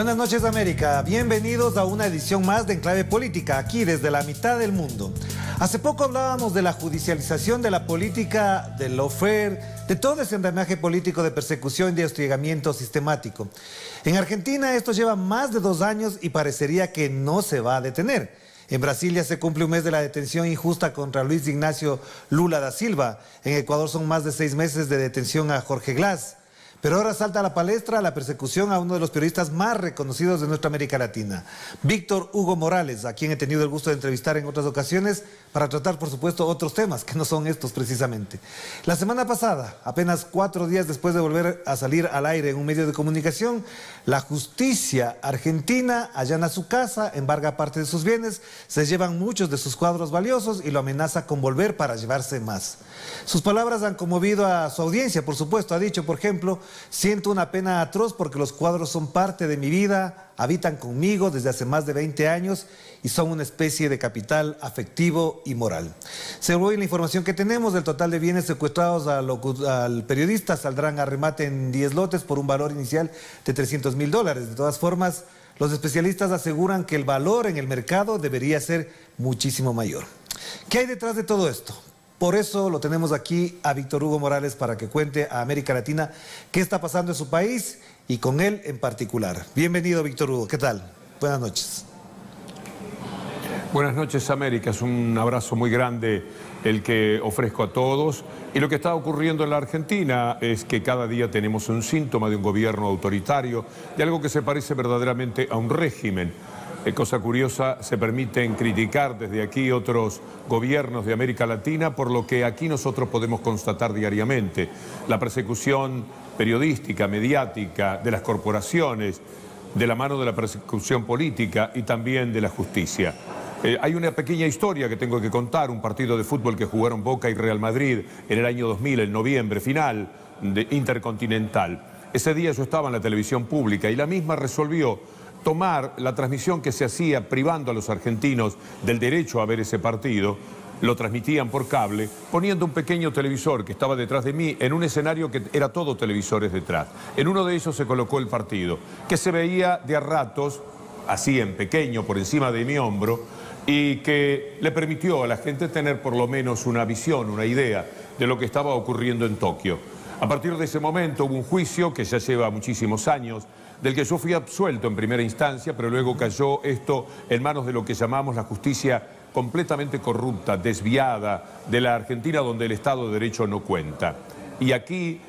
Buenas noches, América. Bienvenidos a una edición más de Enclave Política, aquí desde la mitad del mundo. Hace poco hablábamos de la judicialización de la política, del lawfare, de todo ese andamiaje político de persecución y de hostigamiento sistemático. En Argentina esto lleva más de 2 años y parecería que no se va a detener. En Brasil ya se cumple un mes de la detención injusta contra Luis Ignacio Lula da Silva. En Ecuador son más de 6 meses de detención a Jorge Glass. Pero ahora salta a la palestra la persecución a uno de los periodistas más reconocidos de nuestra América Latina, Víctor Hugo Morales, a quien he tenido el gusto de entrevistar en otras ocasiones para tratar, por supuesto, otros temas que no son estos precisamente. La semana pasada, apenas 4 días después de volver a salir al aire en un medio de comunicación, la justicia argentina allana su casa, embarga parte de sus bienes, se llevan muchos de sus cuadros valiosos y lo amenaza con volver para llevarse más. Sus palabras han conmovido a su audiencia, por supuesto. Ha dicho, por ejemplo: siento una pena atroz porque los cuadros son parte de mi vida, habitan conmigo desde hace más de 20 años y son una especie de capital afectivo y moral. Según la información que tenemos, del total de bienes secuestrados al periodista saldrán a remate en 10 lotes por un valor inicial de $300.000. De todas formas, los especialistas aseguran que el valor en el mercado debería ser muchísimo mayor. ¿Qué hay detrás de todo esto? Por eso lo tenemos aquí a Víctor Hugo Morales para que cuente a América Latina qué está pasando en su país y con él en particular. Bienvenido, Víctor Hugo. ¿Qué tal? Buenas noches. Buenas noches, América. Es un abrazo muy grande el que ofrezco a todos. Y lo que está ocurriendo en la Argentina es que cada día tenemos un síntoma de un gobierno autoritario, de algo que se parece verdaderamente a un régimen. Cosa curiosa, se permiten criticar desde aquí otros gobiernos de América Latina por lo que aquí nosotros podemos constatar diariamente. La persecución periodística, mediática, de las corporaciones, de la mano de la persecución política y también de la justicia. Hay una pequeña historia que tengo que contar, un partido de fútbol que jugaron Boca y Real Madrid en el año 2000, en noviembre, final de Intercontinental. Ese día yo estaba en la televisión pública y la misma resolvió tomar la transmisión que se hacía privando a los argentinos del derecho a ver ese partido. Lo transmitían por cable, poniendo un pequeño televisor que estaba detrás de mí en un escenario que era todo televisores detrás. En uno de ellos se colocó el partido, que se veía de a ratos, así en pequeño, por encima de mi hombro, y que le permitió a la gente tener por lo menos una visión, una idea de lo que estaba ocurriendo en Tokio. A partir de ese momento hubo un juicio que ya lleva muchísimos años, del que yo fui absuelto en primera instancia, pero luego cayó esto en manos de lo que llamamos la justicia completamente corrupta, desviada, de la Argentina, donde el Estado de Derecho no cuenta. Y aquí,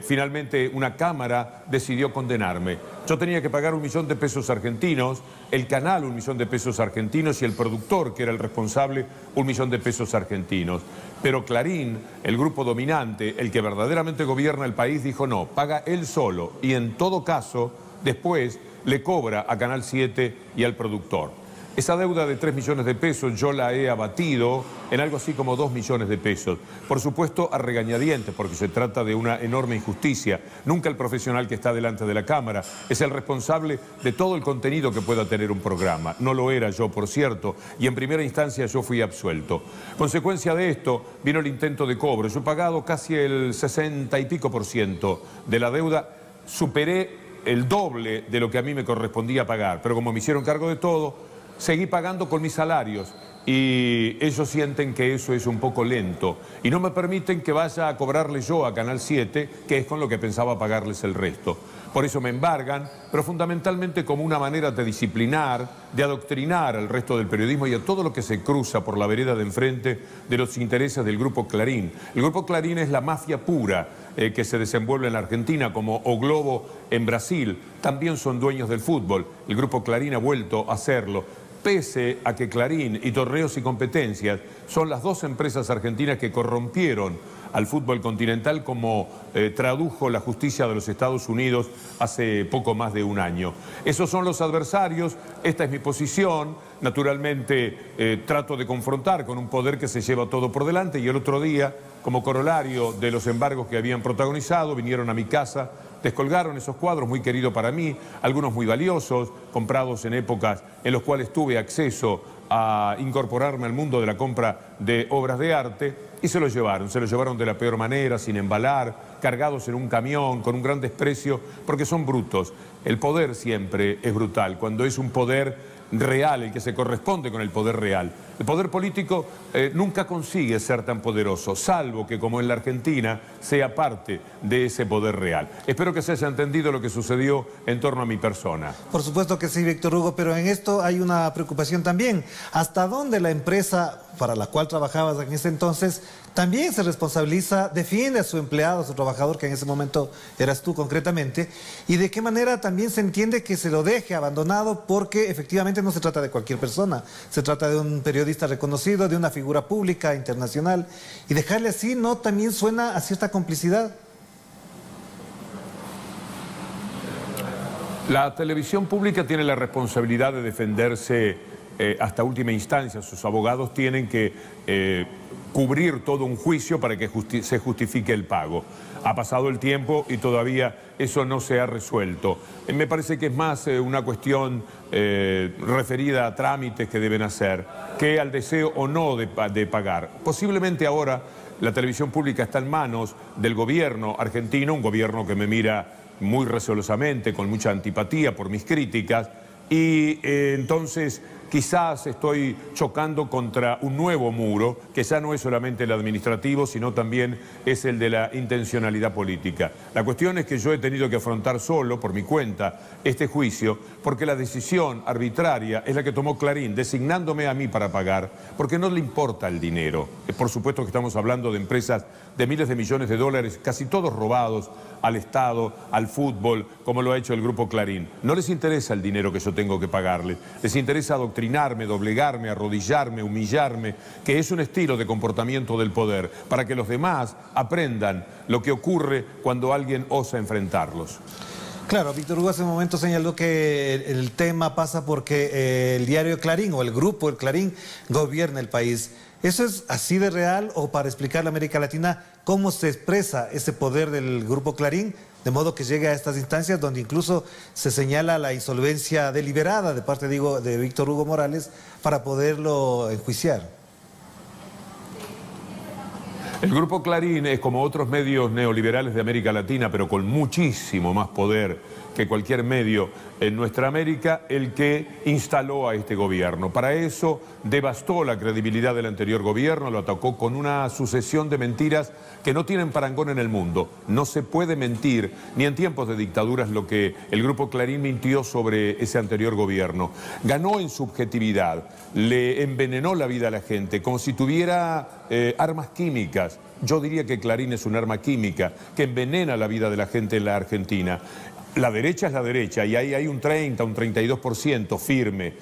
finalmente, una Cámara decidió condenarme. Yo tenía que pagar $1 millón de pesos argentinos, el canal $1 millón de pesos argentinos y el productor, que era el responsable, $1 millón de pesos argentinos. Pero Clarín, el grupo dominante, el que verdaderamente gobierna el país, dijo no, paga él solo y en todo caso, después le cobra a Canal 7 y al productor. Esa deuda de 3 millones de pesos yo la he abatido en algo así como 2 millones de pesos. Por supuesto a regañadientes, porque se trata de una enorme injusticia. Nunca el profesional que está delante de la cámara es el responsable de todo el contenido que pueda tener un programa. No lo era yo, por cierto, y en primera instancia yo fui absuelto. Consecuencia de esto vino el intento de cobro. Yo he pagado casi el 60 y pico % de la deuda. Superé el doble de lo que a mí me correspondía pagar, pero como me hicieron cargo de todo, seguí pagando con mis salarios y ellos sienten que eso es un poco lento y no me permiten que vaya a cobrarle yo a Canal 7, que es con lo que pensaba pagarles el resto. Por eso me embargan, pero fundamentalmente como una manera de disciplinar, de adoctrinar al resto del periodismo y a todo lo que se cruza por la vereda de enfrente de los intereses del Grupo Clarín. El Grupo Clarín es la mafia pura que se desenvuelve en la Argentina, como O Globo en Brasil. También son dueños del fútbol. El Grupo Clarín ha vuelto a hacerlo. Pese a que Clarín y Torneos y Competencias son las 2 empresas argentinas que corrompieron al fútbol continental, como tradujo la justicia de los Estados Unidos hace poco más de un año. Esos son los adversarios, esta es mi posición. Naturalmente trato de confrontar con un poder que se lleva todo por delante y el otro día, como corolario de los embargos que habían protagonizado, vinieron a mi casa descolgaron esos cuadros muy queridos para mí, algunos muy valiosos, comprados en épocas en las cuales tuve acceso a incorporarme al mundo de la compra de obras de arte, y se los llevaron de la peor manera, sin embalar, cargados en un camión, con un gran desprecio, porque son brutos. El poder siempre es brutal, cuando es un poder real, el que se corresponde con el poder real. El poder político nunca consigue ser tan poderoso, salvo que, como en la Argentina, sea parte de ese poder real. Espero que se haya entendido lo que sucedió en torno a mi persona. Por supuesto que sí, Víctor Hugo, pero en esto hay una preocupación también. ¿Hasta dónde la empresa para la cual trabajabas en ese entonces también se responsabiliza, defiende a su empleado, a su trabajador, que en ese momento eras tú concretamente, y de qué manera también se entiende que se lo deje abandonado, porque efectivamente no se trata de cualquier persona, se trata de un periodista reconocido, de una figura pública, internacional, y dejarle así, ¿no? También suena a cierta complicidad. La televisión pública tiene la responsabilidad de defenderse hasta última instancia. Sus abogados tienen que cubrir todo un juicio para que se justifique el pago. Ha pasado el tiempo y todavía eso no se ha resuelto. Me parece que es más una cuestión referida a trámites que deben hacer que al deseo o no de pagar. Posiblemente ahora la televisión pública está en manos del gobierno argentino, un gobierno que me mira muy recelosamente, con mucha antipatía por mis críticas, y entonces quizás estoy chocando contra un nuevo muro, que ya no es solamente el administrativo, sino también es el de la intencionalidad política. La cuestión es que yo he tenido que afrontar solo, por mi cuenta, este juicio, porque la decisión arbitraria es la que tomó Clarín, designándome a mí para pagar, porque no le importa el dinero. Por supuesto que estamos hablando de empresas de miles de millones de dólares, casi todos robados al Estado, al fútbol, como lo ha hecho el Grupo Clarín. No les interesa el dinero que yo tengo que pagarles, les interesa adoctrinarme, doblegarme, arrodillarme, humillarme, que es un estilo de comportamiento del poder, para que los demás aprendan lo que ocurre cuando alguien osa enfrentarlos. Claro, Víctor Hugo hace un momento señaló que el tema pasa porque el diario Clarín o el grupo El Clarín gobierna el país. ¿Eso es así de real, o para explicarle a América Latina cómo se expresa ese poder del Grupo Clarín, de modo que llegue a estas instancias donde incluso se señala la insolvencia deliberada de parte, digo, de Víctor Hugo Morales para poderlo enjuiciar? El Grupo Clarín es como otros medios neoliberales de América Latina, pero con muchísimo más poder que cualquier medio en nuestra América, el que instaló a este gobierno. Para eso devastó la credibilidad del anterior gobierno, lo atacó con una sucesión de mentiras que no tienen parangón en el mundo. No se puede mentir, ni en tiempos de dictaduras, lo que el Grupo Clarín mintió sobre ese anterior gobierno. Ganó en subjetividad, le envenenó la vida a la gente, como si tuviera armas químicas. Yo diría que Clarín es un arma química que envenena la vida de la gente en la Argentina. La derecha es la derecha y ahí hay un 30, un 32% firme.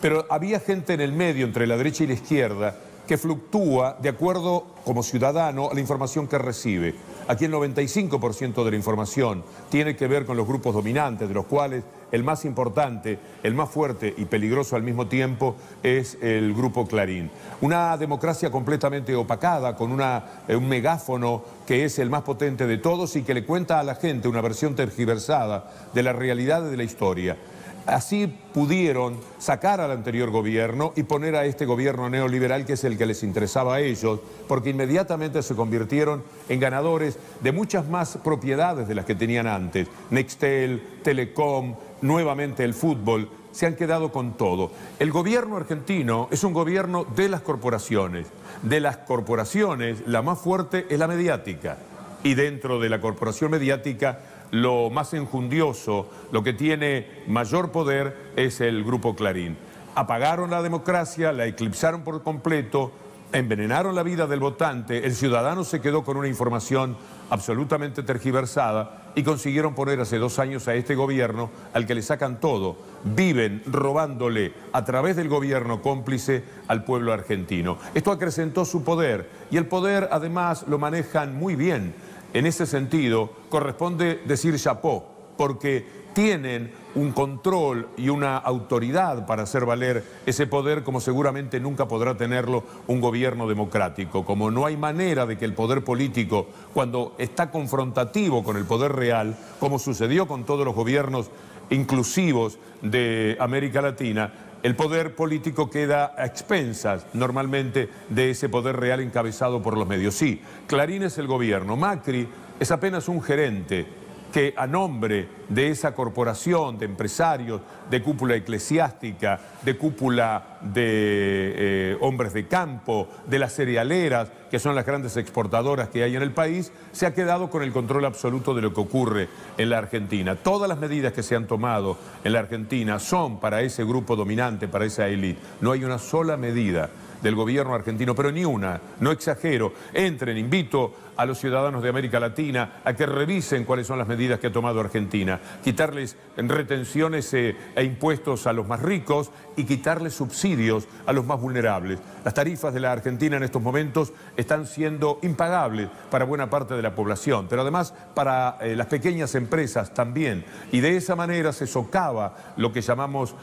Pero había gente en el medio, entre la derecha y la izquierda, que fluctúa de acuerdo, como ciudadano, a la información que recibe. Aquí el 95% de la información tiene que ver con los grupos dominantes, de los cuales el más importante, el más fuerte y peligroso al mismo tiempo es el Grupo Clarín. Una democracia completamente opacada, con un megáfono que es el más potente de todos y que le cuenta a la gente una versión tergiversada de la realidad y de la historia. Así pudieron sacar al anterior gobierno y poner a este gobierno neoliberal, que es el que les interesaba a ellos, porque inmediatamente se convirtieron en ganadores de muchas más propiedades de las que tenían antes. Nextel, Telecom, nuevamente el fútbol, se han quedado con todo. El gobierno argentino es un gobierno de las corporaciones. De las corporaciones, la más fuerte es la mediática. Y dentro de la corporación mediática, lo más enjundioso, lo que tiene mayor poder es el Grupo Clarín. Apagaron la democracia, la eclipsaron por completo, envenenaron la vida del votante, el ciudadano se quedó con una información absolutamente tergiversada y consiguieron poner hace 2 años a este gobierno al que le sacan todo. Viven robándole a través del gobierno cómplice al pueblo argentino. Esto acrecentó su poder y el poder además lo manejan muy bien. En ese sentido, corresponde decir chapó, porque tienen un control y una autoridad para hacer valer ese poder como seguramente nunca podrá tenerlo un gobierno democrático. Como no hay manera de que el poder político, cuando está confrontativo con el poder real, como sucedió con todos los gobiernos inclusivos de América Latina, el poder político queda a expensas normalmente de ese poder real encabezado por los medios. Sí, Clarín es el gobierno, Macri es apenas un gerente que a nombre de esa corporación de empresarios, de cúpula eclesiástica, de cúpula de hombres de campo, de las cerealeras, que son las grandes exportadoras que hay en el país, se ha quedado con el control absoluto de lo que ocurre en la Argentina. Todas las medidas que se han tomado en la Argentina son para ese grupo dominante, para esa élite. No hay una sola medida del gobierno argentino, pero ni una, no exagero. Entren, invito a los ciudadanos de América Latina a que revisen cuáles son las medidas que ha tomado Argentina. Quitarles retenciones e impuestos a los más ricos y quitarles subsidios a los más vulnerables. Las tarifas de la Argentina en estos momentos están siendo impagables para buena parte de la población, pero además para las pequeñas empresas también. Y de esa manera se socava lo que llamamos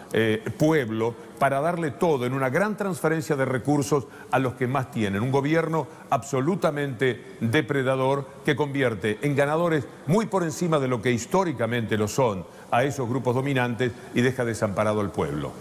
pueblo, para darle todo en una gran transferencia de recursos a los que más tienen. Un gobierno absolutamente depredador que convierte en ganadores muy por encima de lo que históricamente lo son a esos grupos dominantes y deja desamparado al pueblo.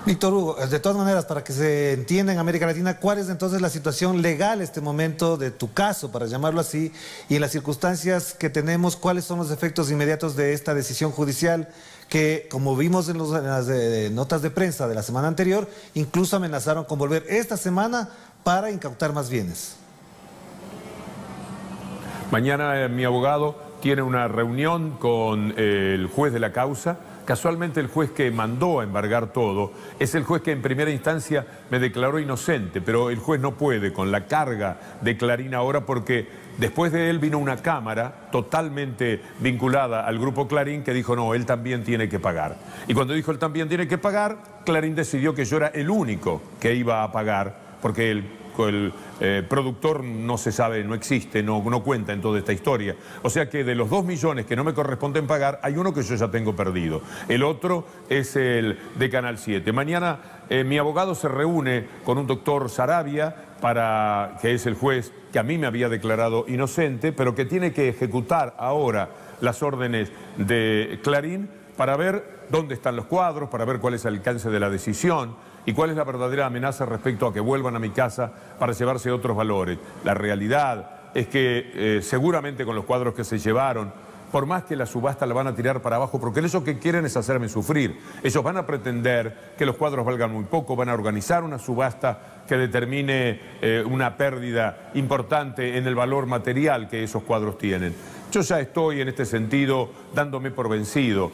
Víctor Hugo, de todas maneras, para que se entienda en América Latina, ¿cuál es entonces la situación legal en este momento de tu caso, para llamarlo así, y en las circunstancias que tenemos, cuáles son los efectos inmediatos de esta decisión judicial que, como vimos en las notas de prensa de la semana anterior, incluso amenazaron con volver esta semana para incautar más bienes? Mañana mi abogado tiene una reunión con el juez de la causa. Casualmente el juez que mandó a embargar todo es el juez que en primera instancia me declaró inocente, pero el juez no puede con la carga de Clarín ahora porque después de él vino una cámara totalmente vinculada al grupo Clarín que dijo no, él también tiene que pagar. Y cuando dijo él también tiene que pagar, Clarín decidió que yo era el único que iba a pagar porque el productor no se sabe, no existe, no cuenta en toda esta historia. O sea que de los 2 millones que no me corresponden pagar, hay uno que yo ya tengo perdido. El otro es el de Canal 7. Mañana mi abogado se reúne con un doctor Sarabia, que es el juez que a mí me había declarado inocente, pero que tiene que ejecutar ahora las órdenes de Clarín para ver dónde están los cuadros, para ver cuál es el alcance de la decisión y cuál es la verdadera amenaza respecto a que vuelvan a mi casa para llevarse otros valores. La realidad es que seguramente con los cuadros que se llevaron, por más que la subasta la van a tirar para abajo, porque ellos que quieren es hacerme sufrir. Ellos van a pretender que los cuadros valgan muy poco, van a organizar una subasta que determine una pérdida importante en el valor material que esos cuadros tienen. Yo ya estoy en este sentido dándome por vencido,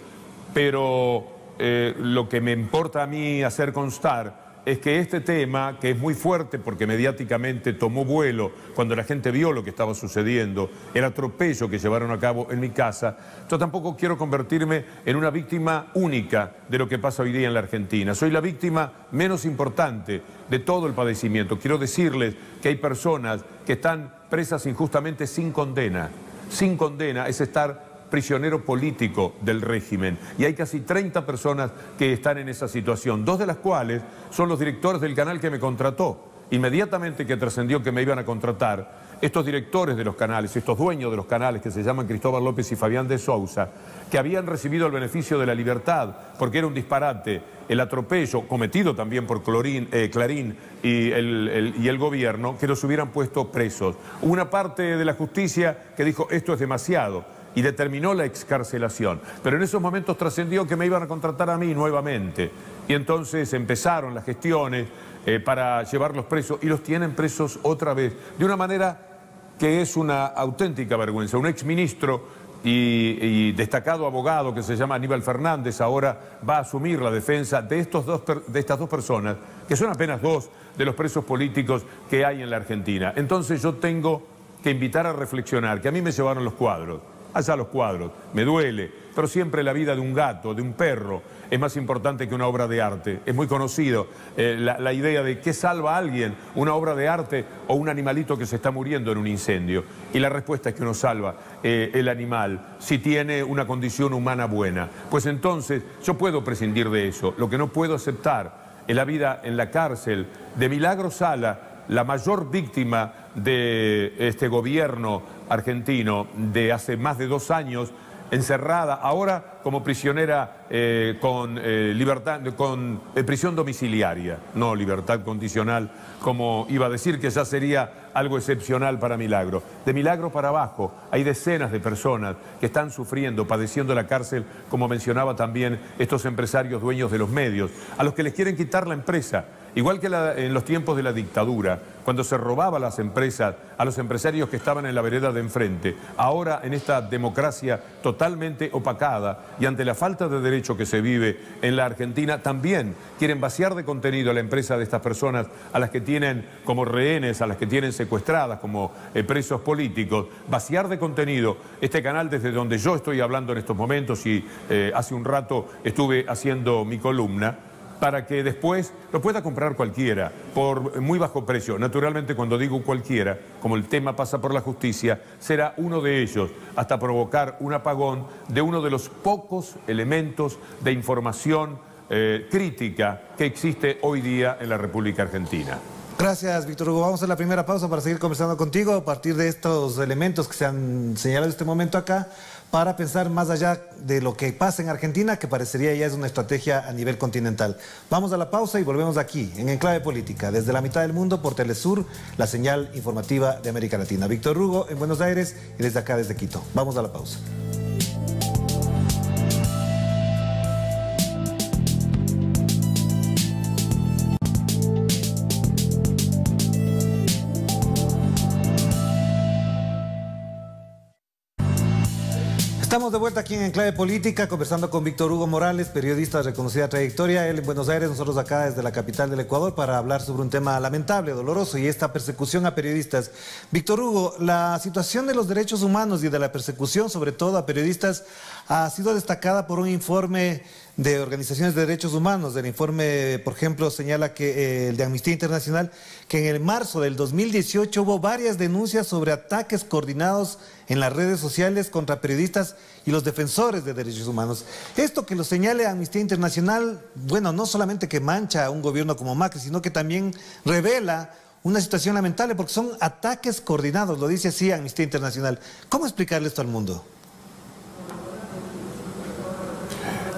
pero lo que me importa a mí hacer constar es que este tema, que es muy fuerte porque mediáticamente tomó vuelo cuando la gente vio lo que estaba sucediendo, el atropello que llevaron a cabo en mi casa, yo tampoco quiero convertirme en una víctima única de lo que pasa hoy día en la Argentina. Soy la víctima menos importante de todo el padecimiento. Quiero decirles que hay personas que están presas injustamente sin condena. Sin condena es estar prisionero político del régimen. Y hay casi 30 personas que están en esa situación, 2 de las cuales son los directores del canal que me contrató. Inmediatamente que trascendió que me iban a contratar, estos directores de los canales, estos dueños de los canales que se llaman Cristóbal López y Fabián de Sousa, que habían recibido el beneficio de la libertad, porque era un disparate el atropello cometido también por Clarín y el gobierno, que los hubieran puesto presos. Una parte de la justicia que dijo esto es demasiado y determinó la excarcelación. Pero en esos momentos trascendió que me iban a contratar a mí nuevamente. Y entonces empezaron las gestiones para llevarlos presos y los tienen presos otra vez. De una manera que es una auténtica vergüenza. Un exministro y destacado abogado que se llama Aníbal Fernández ahora va a asumir la defensa de estas 2 personas, que son apenas 2 de los presos políticos que hay en la Argentina. Entonces yo tengo que invitar a reflexionar, que a mí me llevaron los cuadros. allá los cuadros, me duele, pero siempre la vida de un gato, de un perro, es más importante que una obra de arte. Es muy conocido la idea de qué salva a alguien, una obra de arte o un animalito que se está muriendo en un incendio. Y la respuesta es que uno salva el animal si tiene una condición humana buena. Pues entonces yo puedo prescindir de eso. Lo que no puedo aceptar es la vida en la cárcel de Milagro Sala, la mayor víctima de este gobierno argentino de hace más de 2 años, encerrada ahora como prisionera con prisión domiciliaria, no libertad condicional, como iba a decir, que ya sería algo excepcional para Milagro. De Milagro para abajo hay decenas de personas que están sufriendo, padeciendo la cárcel, como mencionaba también estos empresarios dueños de los medios, a los que les quieren quitar la empresa. Igual que en los tiempos de la dictadura, cuando se robaba las empresas a los empresarios que estaban en la vereda de enfrente, ahora en esta democracia totalmente opacada y ante la falta de derecho que se vive en la Argentina, también quieren vaciar de contenido a la empresa de estas personas, a las que tienen como rehenes, a las que tienen secuestradas como presos políticos, vaciar de contenido este canal desde donde yo estoy hablando en estos momentos y hace un rato estuve haciendo mi columna, para que después lo pueda comprar cualquiera por muy bajo precio. Naturalmente, cuando digo cualquiera, como el tema pasa por la justicia, será uno de ellos, hasta provocar un apagón de uno de los pocos elementos de información crítica que existe hoy día en la República Argentina. Gracias, Víctor Hugo. Vamos a hacer la primera pausa para seguir conversando contigo a partir de estos elementos que se han señalado en este momento acá, para pensar más allá de lo que pasa en Argentina, que parecería ya es una estrategia a nivel continental. Vamos a la pausa y volvemos aquí, en Enclave Política, desde la mitad del mundo por Telesur, la señal informativa de América Latina. Víctor Hugo en Buenos Aires y desde acá, desde Quito. Vamos a la pausa. Estamos de vuelta aquí en Enclave Política, conversando con Víctor Hugo Morales, periodista de reconocida trayectoria, él en Buenos Aires, nosotros acá desde la capital del Ecuador, para hablar sobre un tema lamentable, doloroso, y esta persecución a periodistas. Víctor Hugo, la situación de los derechos humanos y de la persecución, sobre todo a periodistas, ha sido destacada por un informe de organizaciones de derechos humanos. El informe, por ejemplo, señala que el de Amnistía Internacional, que en el marzo del 2018 hubo varias denuncias sobre ataques coordinados en las redes sociales contra periodistas y los defensores de derechos humanos. Esto que lo señale Amnistía Internacional, bueno, no solamente que mancha a un gobierno como Macri, sino que también revela una situación lamentable, porque son ataques coordinados, lo dice así Amnistía Internacional. ¿Cómo explicarle esto al mundo?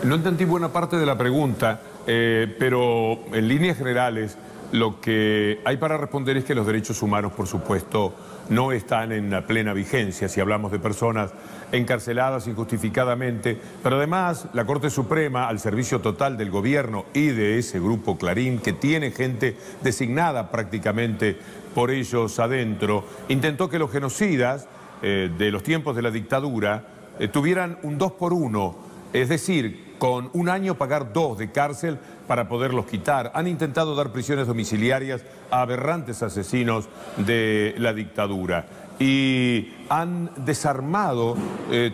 No entendí buena parte de la pregunta, pero en líneas generales lo que hay para responder es que los derechos humanos, por supuesto, no están en la plena vigencia si hablamos de personas encarceladas injustificadamente, pero además la Corte Suprema, al servicio total del gobierno y de ese grupo Clarín, que tiene gente designada prácticamente por ellos adentro, intentó que los genocidas de los tiempos de la dictadura tuvieran un 2 por 1, es decir, con 1 año pagar 2 de cárcel para poderlos quitar. Han intentado dar prisiones domiciliarias a aberrantes asesinos de la dictadura y han desarmado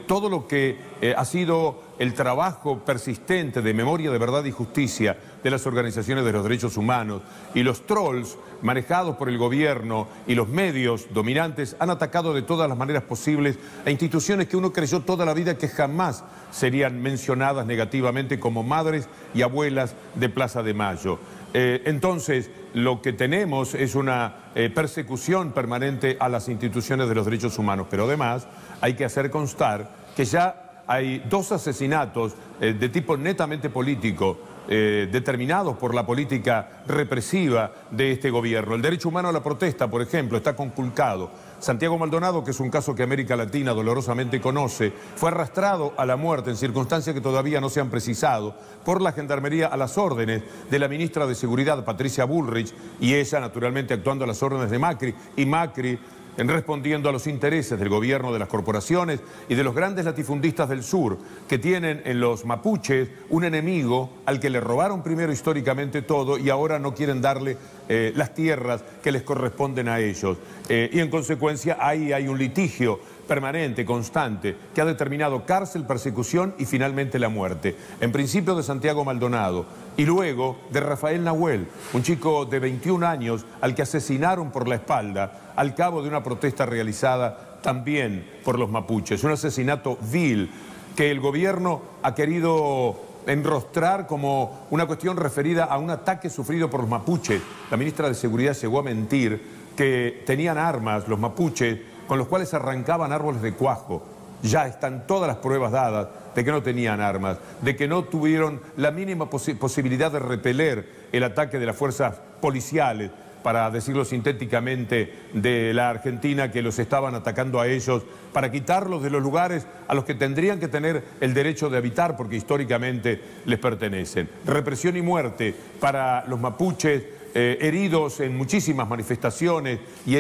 todo lo que ha sido el trabajo persistente de memoria, de verdad y justicia de las organizaciones de los derechos humanos, y los trolls manejados por el gobierno y los medios dominantes han atacado de todas las maneras posibles a instituciones que uno creyó toda la vida que jamás serían mencionadas negativamente, como madres y abuelas de Plaza de Mayo. Entonces, lo que tenemos es una persecución permanente a las instituciones de los derechos humanos, pero además hay que hacer constar que ya hay 2 asesinatos de tipo netamente político, determinados por la política represiva de este gobierno. El derecho humano a la protesta, por ejemplo, está conculcado. Santiago Maldonado, que es un caso que América Latina dolorosamente conoce, fue arrastrado a la muerte en circunstancias que todavía no se han precisado por la Gendarmería a las órdenes de la ministra de Seguridad, Patricia Bullrich, y ella naturalmente actuando a las órdenes de Macri, y Macri respondiendo a los intereses del gobierno, de las corporaciones y de los grandes latifundistas del sur, que tienen en los mapuches un enemigo al que le robaron primero históricamente todo y ahora no quieren darle las tierras que les corresponden a ellos. Y en consecuencia ahí hay un litigio permanente, constante, que ha determinado cárcel, persecución y finalmente la muerte. En principio de Santiago Maldonado y luego de Rafael Nahuel, un chico de 21 años al que asesinaron por la espalda al cabo de una protesta realizada también por los mapuches. Un asesinato vil que el gobierno ha querido enrostrar como una cuestión referida a un ataque sufrido por los mapuches. La ministra de Seguridad llegó a mentir que tenían armas los mapuches con los cuales arrancaban árboles de cuajo. Ya están todas las pruebas dadas de que no tenían armas, de que no tuvieron la mínima posibilidad de repeler el ataque de las fuerzas policiales, para decirlo sintéticamente, de la Argentina, que los estaban atacando a ellos para quitarlos de los lugares a los que tendrían que tener el derecho de habitar porque históricamente les pertenecen. Represión y muerte para los mapuches, heridos en muchísimas manifestaciones y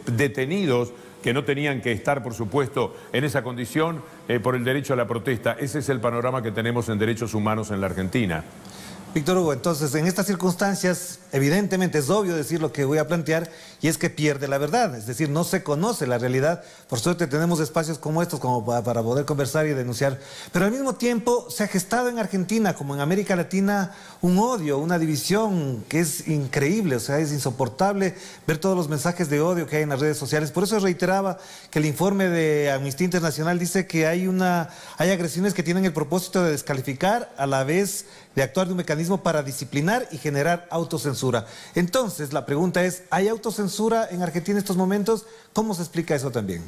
detenidos que no tenían que estar, por supuesto, en esa condición por el derecho a la protesta. Ese es el panorama que tenemos en derechos humanos en la Argentina. Víctor Hugo, entonces en estas circunstancias evidentemente es obvio decir lo que voy a plantear y es que pierde la verdad, es decir, no se conoce la realidad. Por suerte tenemos espacios como estos como para poder conversar y denunciar, pero al mismo tiempo se ha gestado en Argentina como en América Latina un odio, una división que es increíble, o sea, es insoportable ver todos los mensajes de odio que hay en las redes sociales. Por eso reiteraba que el informe de Amnistía Internacional dice que hay agresiones que tienen el propósito de descalificar a la vez de actuar de un mecanismo para disciplinar y generar autocensura. Entonces, la pregunta es, ¿hay autocensura en Argentina en estos momentos? ¿Cómo se explica eso también?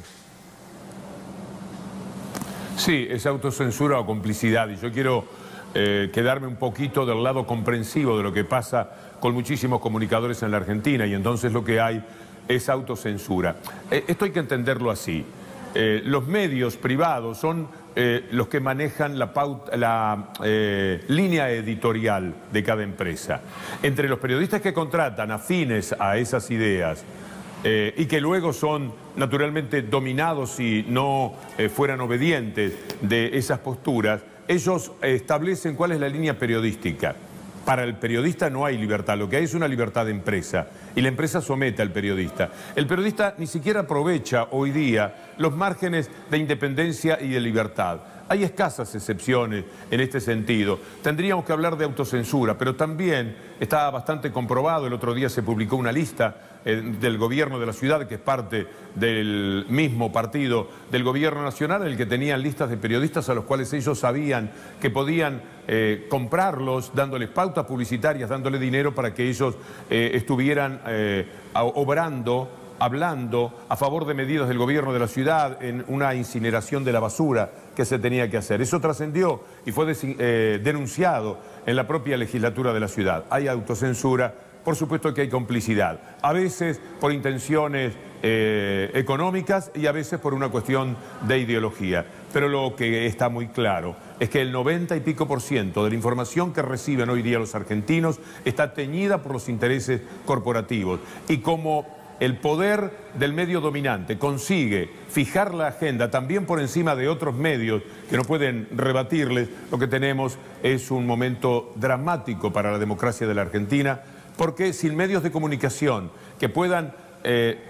Sí, es autocensura o complicidad, y yo quiero quedarme un poquito del lado comprensivo de lo que pasa con muchísimos comunicadores en la Argentina, y entonces lo que hay es autocensura. Esto hay que entenderlo así. Los medios privados son los que manejan la línea editorial de cada empresa. Entre los periodistas que contratan afines a esas ideas y que luego son naturalmente dominados si no fueran obedientes de esas posturas, ellos establecen cuál es la línea periodística. Para el periodista no hay libertad, lo que hay es una libertad de empresa y la empresa somete al periodista. El periodista ni siquiera aprovecha hoy día los márgenes de independencia y de libertad. Hay escasas excepciones en este sentido. Tendríamos que hablar de autocensura, pero también está bastante comprobado. El otro día se publicó una lista del gobierno de la ciudad, que es parte del mismo partido del gobierno nacional, en el que tenían listas de periodistas a los cuales ellos sabían que podían comprarlos, dándoles pautas publicitarias, dándole dinero para que ellos estuvieran obrando, hablando a favor de medidas del gobierno de la ciudad en una incineración de la basura que se tenía que hacer. Eso trascendió y fue denunciado en la propia legislatura de la ciudad. Hay autocensura, por supuesto que hay complicidad, a veces por intenciones económicas y a veces por una cuestión de ideología. Pero lo que está muy claro es que el 90 y pico % de la información que reciben hoy día los argentinos está teñida por los intereses corporativos. Y como el poder del medio dominante consigue fijar la agenda también por encima de otros medios que no pueden rebatirles, lo que tenemos es un momento dramático para la democracia de la Argentina, porque sin medios de comunicación que puedan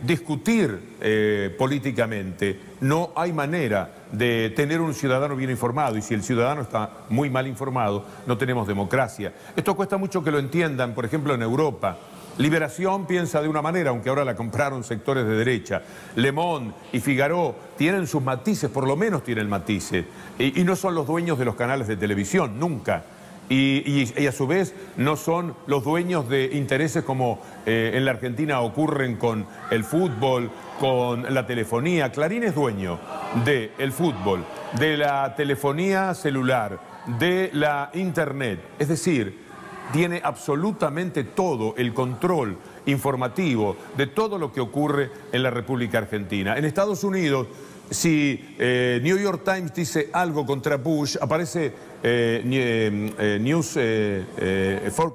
discutir políticamente, no hay manera de tener un ciudadano bien informado, y si el ciudadano está muy mal informado, no tenemos democracia. Esto cuesta mucho que lo entiendan, por ejemplo, en Europa. Liberación piensa de una manera, aunque ahora la compraron sectores de derecha. Le Monde y Figaro tienen sus matices, por lo menos tienen matices, y no son los dueños de los canales de televisión, nunca. Y a su vez no son los dueños de intereses como en la Argentina ocurren con el fútbol, con la telefonía. Clarín es dueño del fútbol, de la telefonía celular, de la internet, es decir, tiene absolutamente todo el control informativo de todo lo que ocurre en la República Argentina. En Estados Unidos, si New York Times dice algo contra Bush, aparece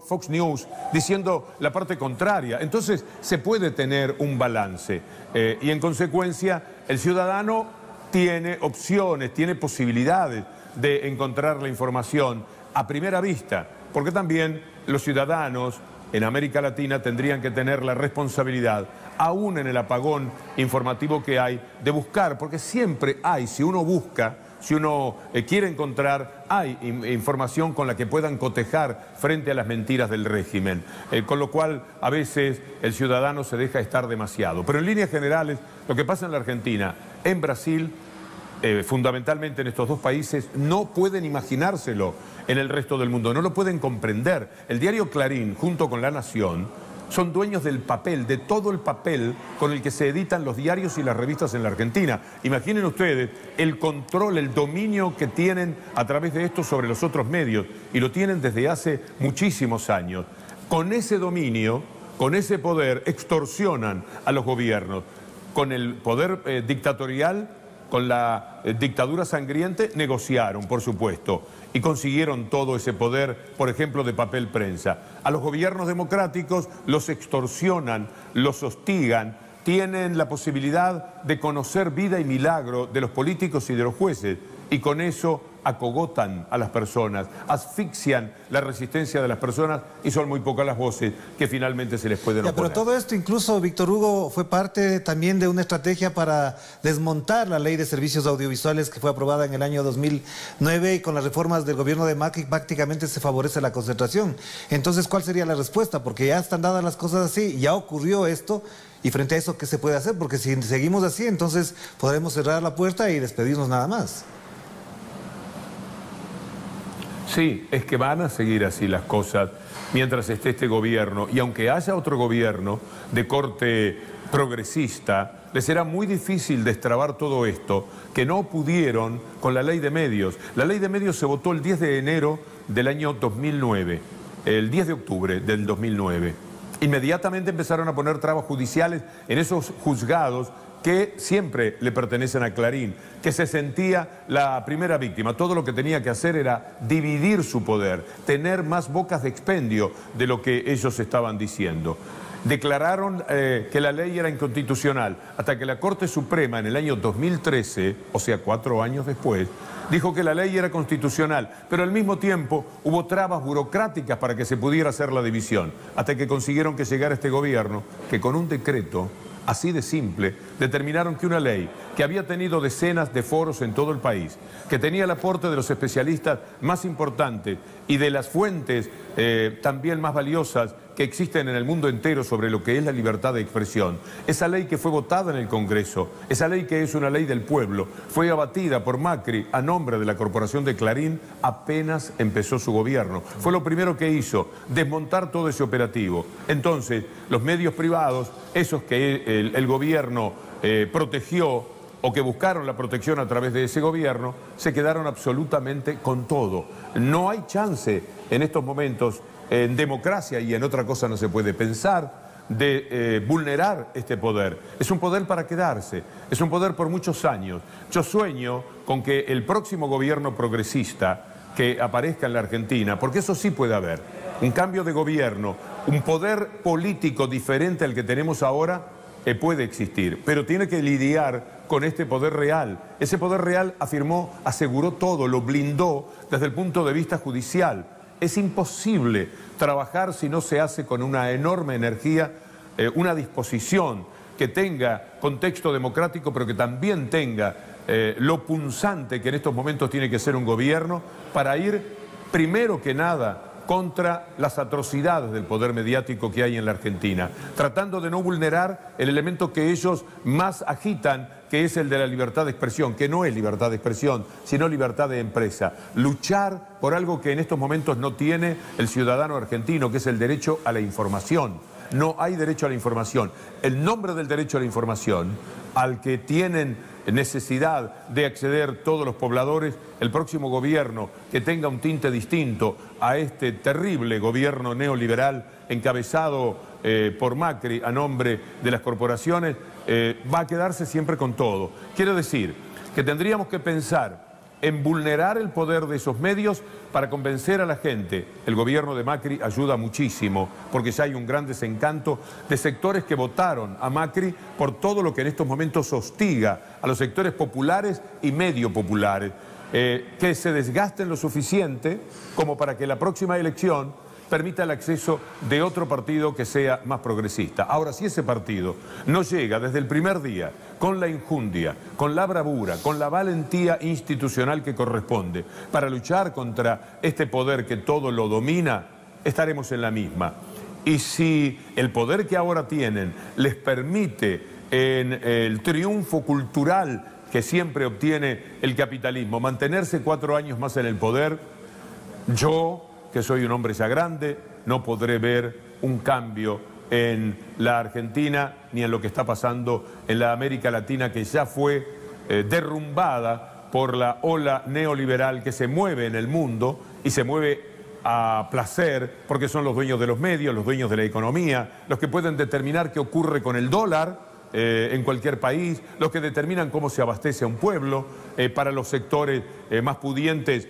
Fox News diciendo la parte contraria. Entonces se puede tener un balance y en consecuencia el ciudadano tiene opciones, tiene posibilidades de encontrar la información a primera vista, porque también los ciudadanos en América Latina tendrían que tener la responsabilidad, aún en el apagón informativo que hay, de buscar, porque siempre hay, si uno busca, si uno quiere encontrar, hay información con la que puedan cotejar frente a las mentiras del régimen. Con lo cual, a veces, el ciudadano se deja estar demasiado. Pero en líneas generales, lo que pasa en la Argentina, en Brasil, fundamentalmente en estos dos países, no pueden imaginárselo en el resto del mundo, no lo pueden comprender. El diario Clarín, junto con La Nación, son dueños del papel, de todo el papel con el que se editan los diarios y las revistas en la Argentina. Imaginen ustedes el control, el dominio que tienen a través de esto sobre los otros medios, y lo tienen desde hace muchísimos años. Con ese dominio, con ese poder, extorsionan a los gobiernos. Con el poder dictatorial, con la dictadura sangriente, negociaron, por supuesto, y consiguieron todo ese poder, por ejemplo, de papel prensa. A los gobiernos democráticos los extorsionan, los hostigan, tienen la posibilidad de conocer vida y milagro de los políticos y de los jueces, y con eso acogotan a las personas, asfixian la resistencia de las personas, y son muy pocas las voces que finalmente se les pueden oponer. Pero todo esto, incluso, Víctor Hugo, fue parte también de una estrategia para desmontar la ley de servicios audiovisuales que fue aprobada en el año 2009, y con las reformas del gobierno de Macri prácticamente se favorece la concentración. Entonces, ¿cuál sería la respuesta? Porque ya están dadas las cosas así, ya ocurrió esto, y frente a eso, ¿qué se puede hacer? Porque si seguimos así, entonces podremos cerrar la puerta y despedirnos nada más. Sí, es que van a seguir así las cosas mientras esté este gobierno, y aunque haya otro gobierno de corte progresista, les será muy difícil destrabar todo esto, que no pudieron con la ley de medios. La ley de medios se votó el 10 de enero del año 2009, el 10 de octubre del 2009. Inmediatamente empezaron a poner trabas judiciales en esos juzgados que siempre le pertenecen a Clarín, que se sentía la primera víctima. Todo lo que tenía que hacer era dividir su poder, tener más bocas de expendio de lo que ellos estaban diciendo. Declararon que la ley era inconstitucional, hasta que la Corte Suprema en el año 2013, o sea, 4 años después, dijo que la ley era constitucional, pero al mismo tiempo hubo trabas burocráticas para que se pudiera hacer la división, hasta que consiguieron que llegara este gobierno, que con un decreto así de simple, determinaron que una ley que había tenido decenas de foros en todo el país, que tenía el aporte de los especialistas más importantes y de las fuentes también más valiosas que existen en el mundo entero sobre lo que es la libertad de expresión, esa ley que fue votada en el Congreso, esa ley que es una ley del pueblo, fue abatida por Macri a nombre de la Corporación de Clarín apenas empezó su gobierno. Fue lo primero que hizo, desmontar todo ese operativo. Entonces, los medios privados, esos que el gobierno protegió o que buscaron la protección a través de ese gobierno, se quedaron absolutamente con todo. No hay chance en estos momentos, en democracia y en otra cosa no se puede pensar, de vulnerar este poder. Es un poder para quedarse, es un poder por muchos años. Yo sueño con que el próximo gobierno progresista que aparezca en la Argentina, porque eso sí puede haber, un cambio de gobierno, un poder político diferente al que tenemos ahora, puede existir, pero tiene que lidiar con este poder real. Ese poder real afirmó, aseguró todo, lo blindó desde el punto de vista judicial. Es imposible trabajar si no se hace con una enorme energía, una disposición que tenga contexto democrático, pero que también tenga lo punzante que en estos momentos tiene que ser un gobierno para ir, primero que nada, contra las atrocidades del poder mediático que hay en la Argentina, tratando de no vulnerar el elemento que ellos más agitan, que es el de la libertad de expresión, que no es libertad de expresión, sino libertad de empresa. Luchar por algo que en estos momentos no tiene el ciudadano argentino, que es el derecho a la información. No hay derecho a la información. El nombre del derecho a la información, al que tienen necesidad de acceder todos los pobladores, el próximo gobierno que tenga un tinte distinto a este terrible gobierno neoliberal encabezado por Macri a nombre de las corporaciones, va a quedarse siempre con todo. Quiero decir que tendríamos que pensar en vulnerar el poder de esos medios para convencer a la gente. El gobierno de Macri ayuda muchísimo, porque ya hay un gran desencanto de sectores que votaron a Macri por todo lo que en estos momentos hostiga a los sectores populares y medio populares, que se desgasten lo suficiente como para que la próxima elección permita el acceso de otro partido que sea más progresista. Ahora, si ese partido no llega desde el primer día con la injundia, con la bravura, con la valentía institucional que corresponde para luchar contra este poder que todo lo domina, estaremos en la misma. Y si el poder que ahora tienen les permite en el triunfo cultural que siempre obtiene el capitalismo mantenerse 4 años más en el poder, yo, que soy un hombre ya grande, no podré ver un cambio en la Argentina ni en lo que está pasando en la América Latina, que ya fue derrumbada por la ola neoliberal que se mueve en el mundo y se mueve a placer, porque son los dueños de los medios, los dueños de la economía, los que pueden determinar qué ocurre con el dólar en cualquier país, los que determinan cómo se abastece a un pueblo. Para los sectores más pudientes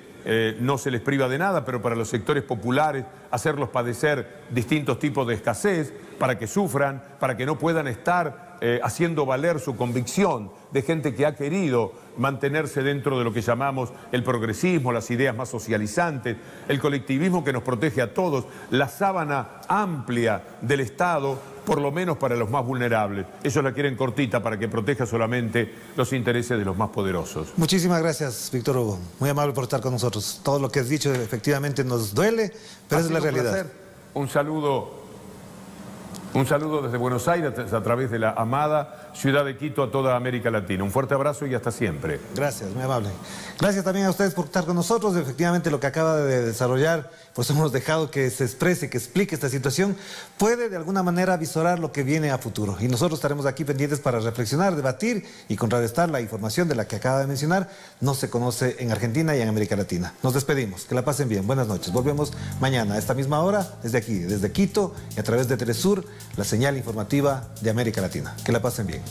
no se les priva de nada, pero para los sectores populares hacerlos padecer distintos tipos de escasez para que sufran, para que no puedan estar haciendo valer su convicción de gente que ha querido mantenerse dentro de lo que llamamos el progresismo, las ideas más socializantes, el colectivismo que nos protege a todos, la sábana amplia del Estado, por lo menos para los más vulnerables. Ellos la quieren cortita para que proteja solamente los intereses de los más poderosos. Muchísimas gracias, Víctor Hugo. Muy amable por estar con nosotros. Todo lo que has dicho efectivamente nos duele, pero esa es la realidad. Un saludo desde Buenos Aires a través de la amada ciudad de Quito a toda América Latina. Un fuerte abrazo y hasta siempre. Gracias, muy amable. Gracias también a ustedes por estar con nosotros. Efectivamente, lo que acaba de desarrollar, pues hemos dejado que se exprese, que explique esta situación, puede de alguna manera visorar lo que viene a futuro. Y nosotros estaremos aquí pendientes para reflexionar, debatir y contrarrestar la información de la que acaba de mencionar. No se conoce en Argentina y en América Latina. Nos despedimos. Que la pasen bien. Buenas noches. Volvemos mañana a esta misma hora, desde aquí, desde Quito y a través de Telesur, la señal informativa de América Latina. Que la pasen bien.